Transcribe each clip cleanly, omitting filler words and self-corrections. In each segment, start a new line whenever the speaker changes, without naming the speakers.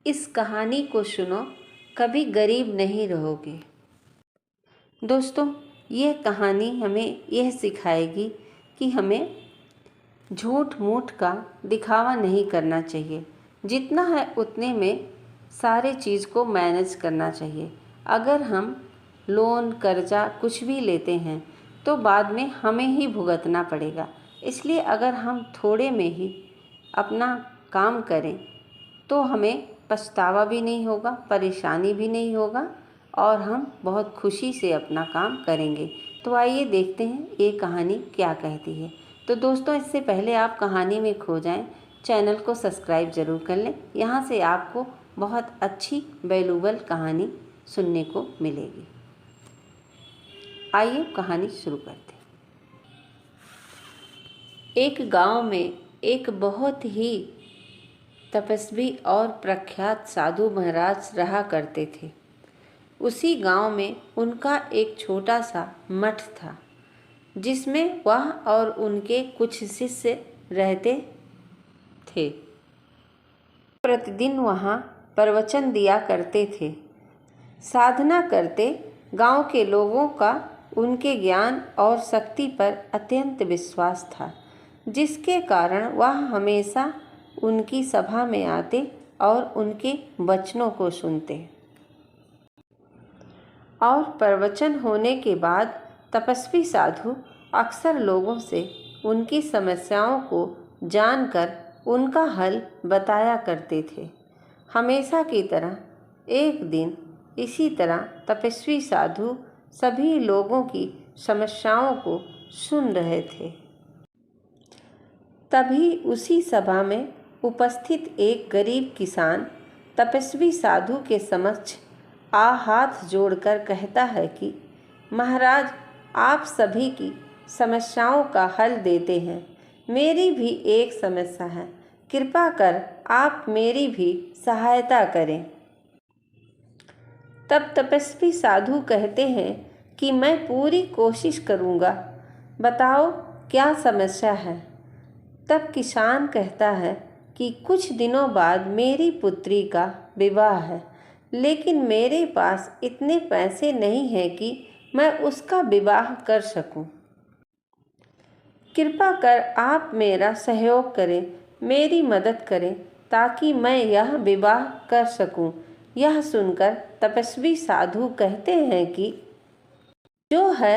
इस कहानी को सुनो, कभी गरीब नहीं रहोगे। दोस्तों, यह कहानी हमें यह सिखाएगी कि हमें झूठ मूठ का दिखावा नहीं करना चाहिए। जितना है उतने में सारे चीज़ को मैनेज करना चाहिए। अगर हम लोन कर्जा कुछ भी लेते हैं तो बाद में हमें ही भुगतना पड़ेगा। इसलिए अगर हम थोड़े में ही अपना काम करें तो हमें पछतावा भी नहीं होगा, परेशानी भी नहीं होगा और हम बहुत खुशी से अपना काम करेंगे। तो आइए देखते हैं ये कहानी क्या कहती है। तो दोस्तों, इससे पहले आप कहानी में खो जाएं, चैनल को सब्सक्राइब ज़रूर कर लें। यहाँ से आपको बहुत अच्छी वैल्यूएबल कहानी सुनने को मिलेगी। आइए कहानी शुरू करते हैं। एक गांव में एक बहुत ही तपस्वी और प्रख्यात साधु महाराज रहा करते थे। उसी गांव में उनका एक छोटा सा मठ था, जिसमें वह और उनके कुछ शिष्य रहते थे। प्रतिदिन वहाँ प्रवचन दिया करते थे। साधना करते गांव के लोगों का उनके ज्ञान और शक्ति पर अत्यंत विश्वास था, जिसके कारण वह हमेशा उनकी सभा में आते और उनके वचनों को सुनते। और प्रवचन होने के बाद तपस्वी साधु अक्सर लोगों से उनकी समस्याओं को जानकर उनका हल बताया करते थे। हमेशा की तरह एक दिन इसी तरह तपस्वी साधु सभी लोगों की समस्याओं को सुन रहे थे। तभी उसी सभा में उपस्थित एक गरीब किसान तपस्वी साधु के समक्ष हाथ जोड़कर कहता है कि महाराज, आप सभी की समस्याओं का हल देते हैं। मेरी भी एक समस्या है, कृपा कर आप मेरी भी सहायता करें। तब तपस्वी साधु कहते हैं कि मैं पूरी कोशिश करूँगा, बताओ क्या समस्या है। तब किसान कहता है कि कुछ दिनों बाद मेरी पुत्री का विवाह है, लेकिन मेरे पास इतने पैसे नहीं हैं कि मैं उसका विवाह कर सकूं। कृपा कर आप मेरा सहयोग करें, मेरी मदद करें ताकि मैं यह विवाह कर सकूं। यह सुनकर तपस्वी साधु कहते हैं कि जो है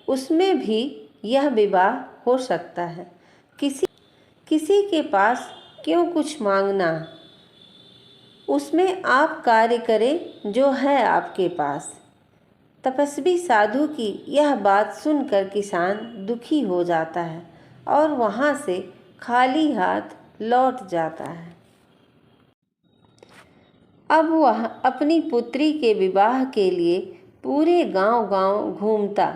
उसमें भी यह विवाह हो सकता है। किसी के पास क्यों कुछ मांगना, उसमें आप कार्य करें जो है आपके पास। तपस्वी साधु की यह बात सुनकर किसान दुखी हो जाता है और वहाँ से खाली हाथ लौट जाता है। अब वह अपनी पुत्री के विवाह के लिए पूरे गांव-गांव घूमता।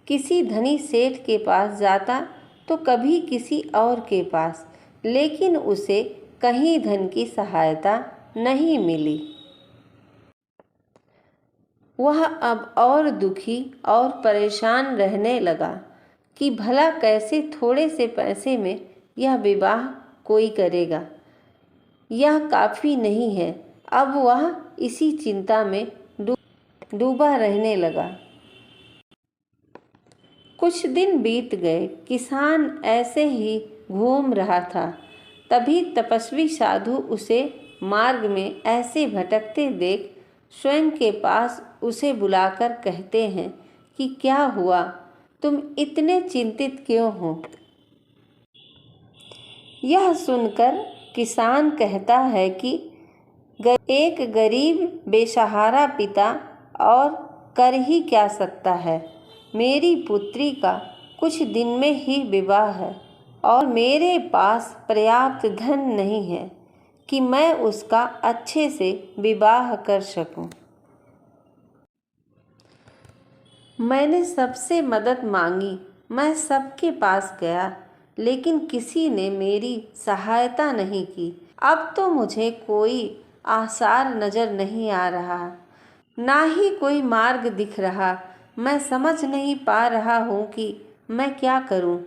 किसी धनी सेठ के पास जाता तो कभी किसी और के पास, लेकिन उसे कहीं धन की सहायता नहीं मिली। वह अब और दुखी और परेशान रहने लगा कि भला कैसे थोड़े से पैसे में यह विवाह कोई करेगा। यह काफ़ी नहीं है। अब वह इसी चिंता में डूबा रहने लगा। कुछ दिन बीत गए। किसान ऐसे ही घूम रहा था। तभी तपस्वी साधु उसे मार्ग में ऐसे भटकते देख स्वयं के पास उसे बुलाकर कहते हैं कि क्या हुआ, तुम इतने चिंतित क्यों हो। यह सुनकर किसान कहता है कि एक गरीब बेसहारा पिता और कर ही क्या सकता है। मेरी पुत्री का कुछ दिन में ही विवाह है और मेरे पास पर्याप्त धन नहीं है कि मैं उसका अच्छे से विवाह कर सकूं। मैंने सबसे मदद मांगी, मैं सबके पास गया, लेकिन किसी ने मेरी सहायता नहीं की। अब तो मुझे कोई आसार नज़र नहीं आ रहा, ना ही कोई मार्ग दिख रहा। मैं समझ नहीं पा रहा हूँ कि मैं क्या करूँ।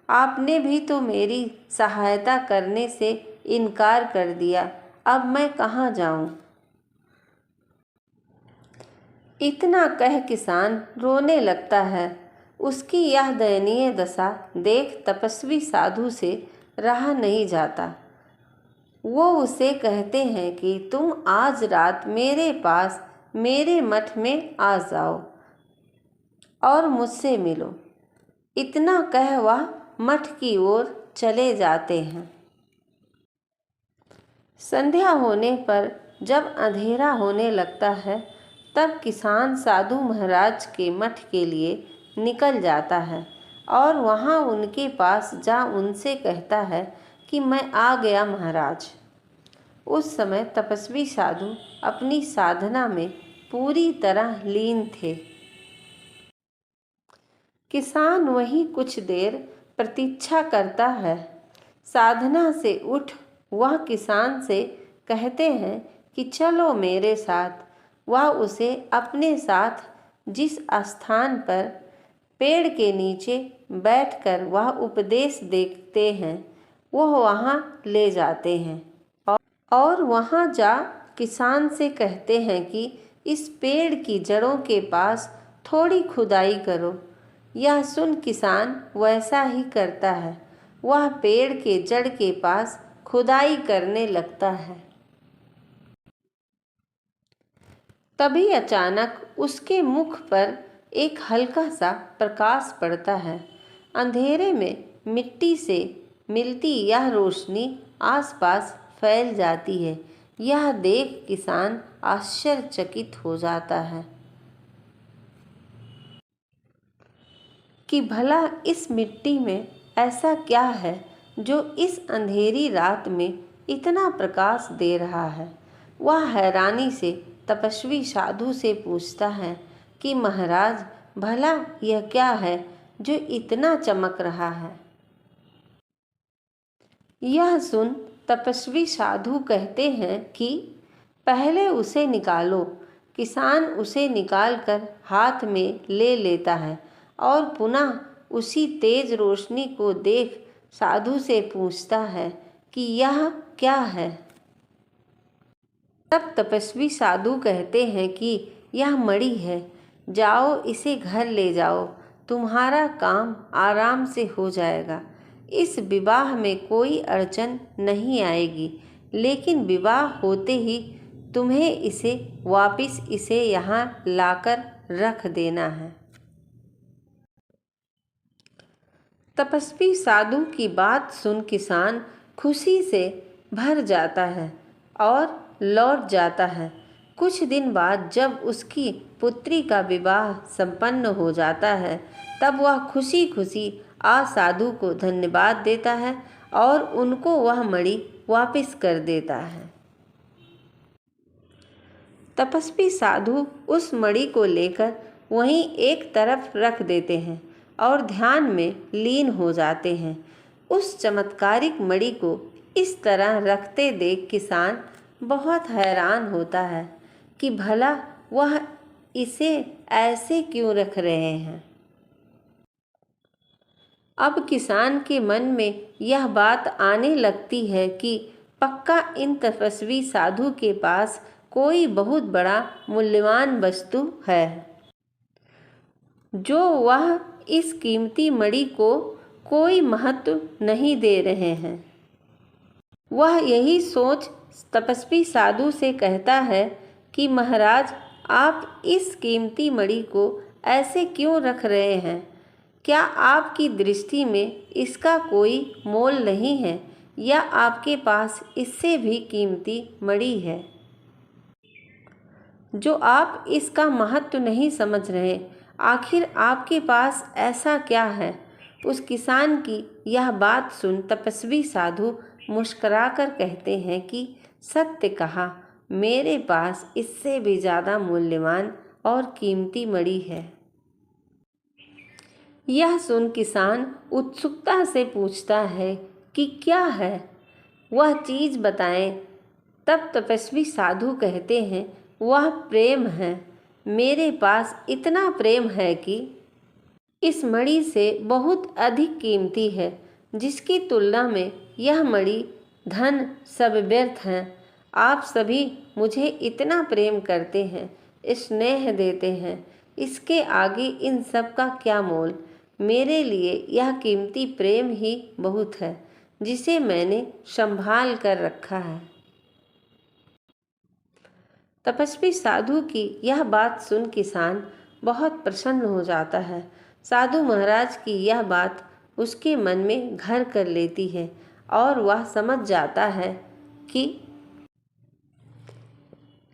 आपने भी तो मेरी सहायता करने से इनकार कर दिया। अब मैं कहाँ जाऊँ। इतना कह किसान रोने लगता है। उसकी यह दयनीय दशा देख तपस्वी साधु से रहा नहीं जाता। वो उसे कहते हैं कि तुम आज रात मेरे पास मेरे मठ में आ जाओ और मुझसे मिलो। इतना कह वह मठ की ओर चले जाते हैं। संध्या होने पर जब अंधेरा होने लगता है तब किसान साधु महाराज के मठ के लिए निकल जाता है और वहाँ उनके पास जा उनसे कहता है कि मैं आ गया महाराज। उस समय तपस्वी साधु अपनी साधना में पूरी तरह लीन थे। किसान वहीं कुछ देर प्रतीक्षा करता है। साधना से उठ वह किसान से कहते हैं कि चलो मेरे साथ। वह उसे अपने साथ जिस स्थान पर पेड़ के नीचे बैठकर वह उपदेश देखते हैं वह वहाँ ले जाते हैं और वहाँ जा किसान से कहते हैं कि इस पेड़ की जड़ों के पास थोड़ी खुदाई करो। यह सुन किसान वैसा ही करता है। वह पेड़ के जड़ के पास खुदाई करने लगता है। तभी अचानक उसके मुख पर एक हल्का सा प्रकाश पड़ता है। अंधेरे में मिट्टी से मिलती यह रोशनी आसपास फैल जाती है। यह देख किसान आश्चर्यचकित हो जाता है कि भला इस मिट्टी में ऐसा क्या है जो इस अंधेरी रात में इतना प्रकाश दे रहा है। वह हैरानी से तपस्वी साधु से पूछता है कि महाराज भला यह क्या है जो इतना चमक रहा है। यह सुन तपस्वी साधु कहते हैं कि पहले उसे निकालो। किसान उसे निकालकर हाथ में ले लेता है और पुनः उसी तेज रोशनी को देख साधु से पूछता है कि यह क्या है। तब तपस्वी साधु कहते हैं कि यह मणि है, जाओ इसे घर ले जाओ, तुम्हारा काम आराम से हो जाएगा। इस विवाह में कोई अड़चन नहीं आएगी, लेकिन विवाह होते ही तुम्हें इसे यहाँ लाकर रख देना है। तपस्वी साधु की बात सुन किसान खुशी से भर जाता है और लौट जाता है। कुछ दिन बाद जब उसकी पुत्री का विवाह संपन्न हो जाता है तब वह खुशी खुशी साधु को धन्यवाद देता है और उनको वह मणि वापस कर देता है। तपस्वी साधु उस मणि को लेकर वहीं एक तरफ रख देते हैं और ध्यान में लीन हो जाते हैं। उस चमत्कारिक मणि को इस तरह रखते देख किसान बहुत हैरान होता है कि भला वह इसे ऐसे क्यों रख रहे हैं। अब किसान के मन में यह बात आने लगती है कि पक्का इन तपस्वी साधु के पास कोई बहुत बड़ा मूल्यवान वस्तु है जो वह इस कीमती मणि को कोई महत्व नहीं दे रहे हैं। वह यही सोच तपस्वी साधु से कहता है कि महाराज आप इस कीमती मणि को ऐसे क्यों रख रहे हैं। क्या आपकी दृष्टि में इसका कोई मोल नहीं है या आपके पास इससे भी कीमती मणि है जो आप इसका महत्व नहीं समझ रहे। आखिर आपके पास ऐसा क्या है। उस किसान की यह बात सुन तपस्वी साधु मुस्कुराकर कहते हैं कि सत्य कहा, मेरे पास इससे भी ज़्यादा मूल्यवान और कीमती मणि है। यह सुन किसान उत्सुकता से पूछता है कि क्या है, वह चीज़ बताएं। तब तपस्वी साधु कहते हैं वह प्रेम है। मेरे पास इतना प्रेम है कि इस मणि से बहुत अधिक कीमती है, जिसकी तुलना में यह मणि धन सब व्यर्थ हैं। आप सभी मुझे इतना प्रेम करते हैं, स्नेह देते हैं, इसके आगे इन सब का क्या मोल। मेरे लिए यह कीमती प्रेम ही बहुत है, जिसे मैंने संभाल कर रखा है। तपस्वी साधु की यह बात सुन किसान बहुत प्रसन्न हो जाता है। साधु महाराज की यह बात उसके मन में घर कर लेती है और वह समझ जाता है कि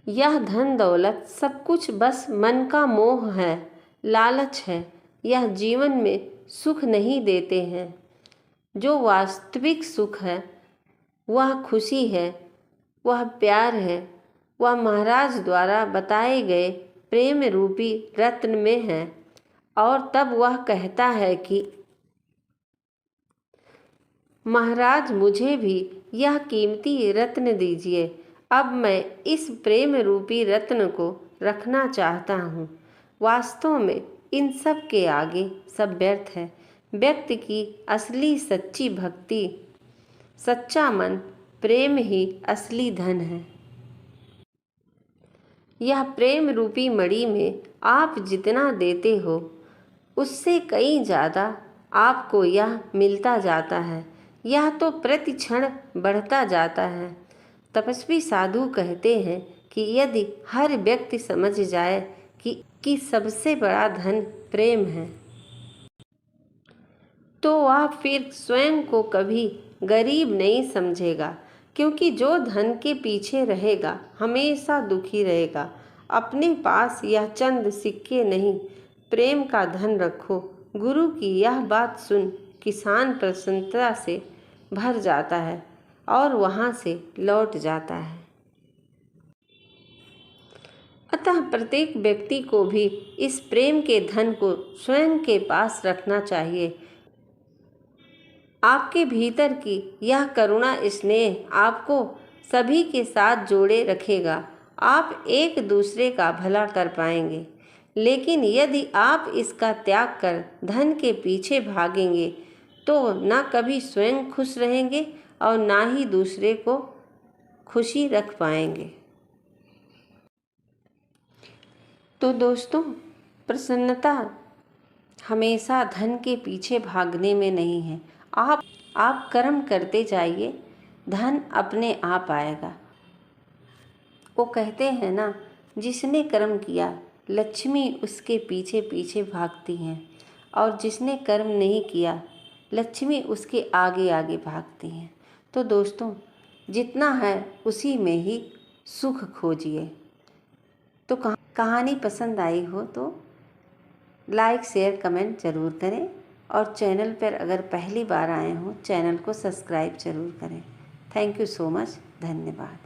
यह धन दौलत सब कुछ बस मन का मोह है, लालच है। यह जीवन में सुख नहीं देते हैं। जो वास्तविक सुख है वह खुशी है, वह प्यार है, वह महाराज द्वारा बताए गए प्रेम रूपी रत्न में है। और तब वह कहता है कि महाराज मुझे भी यह कीमती रत्न दीजिए। अब मैं इस प्रेम रूपी रत्न को रखना चाहता हूँ। वास्तव में इन सब के आगे सब व्यर्थ है। व्यक्ति की असली सच्ची भक्ति, सच्चा मन, प्रेम ही असली धन है। यह प्रेम रूपी मणि में आप जितना देते हो उससे कई ज़्यादा आपको यह मिलता जाता है। यह तो प्रति क्षण बढ़ता जाता है। तपस्वी साधु कहते हैं कि यदि हर व्यक्ति समझ जाए कि सबसे बड़ा धन प्रेम है, तो वह फिर स्वयं को कभी गरीब नहीं समझेगा, क्योंकि जो धन के पीछे रहेगा हमेशा दुखी रहेगा। अपने पास यह चंद सिक्के नहीं, प्रेम का धन रखो। गुरु की यह बात सुन किसान प्रसन्नता से भर जाता है और वहाँ से लौट जाता है। अतः प्रत्येक व्यक्ति को भी इस प्रेम के धन को स्वयं के पास रखना चाहिए। आपके भीतर की यह करुणा स्नेह आपको सभी के साथ जोड़े रखेगा। आप एक दूसरे का भला कर पाएंगे। लेकिन यदि आप इसका त्याग कर धन के पीछे भागेंगे तो ना कभी स्वयं खुश रहेंगे और ना ही दूसरे को खुशी रख पाएंगे। तो दोस्तों, प्रसन्नता हमेशा धन के पीछे भागने में नहीं है। आप कर्म करते जाइए, धन अपने आप आएगा। वो कहते हैं ना, जिसने कर्म किया लक्ष्मी उसके पीछे पीछे भागती हैं, और जिसने कर्म नहीं किया लक्ष्मी उसके आगे आगे भागती हैं। तो दोस्तों, जितना है उसी में ही सुख खोजिए। तो कहानी पसंद आई हो तो लाइक शेयर कमेंट ज़रूर करें, और चैनल पर अगर पहली बार आए हो चैनल को सब्सक्राइब ज़रूर करें। Thank you so much. धन्यवाद।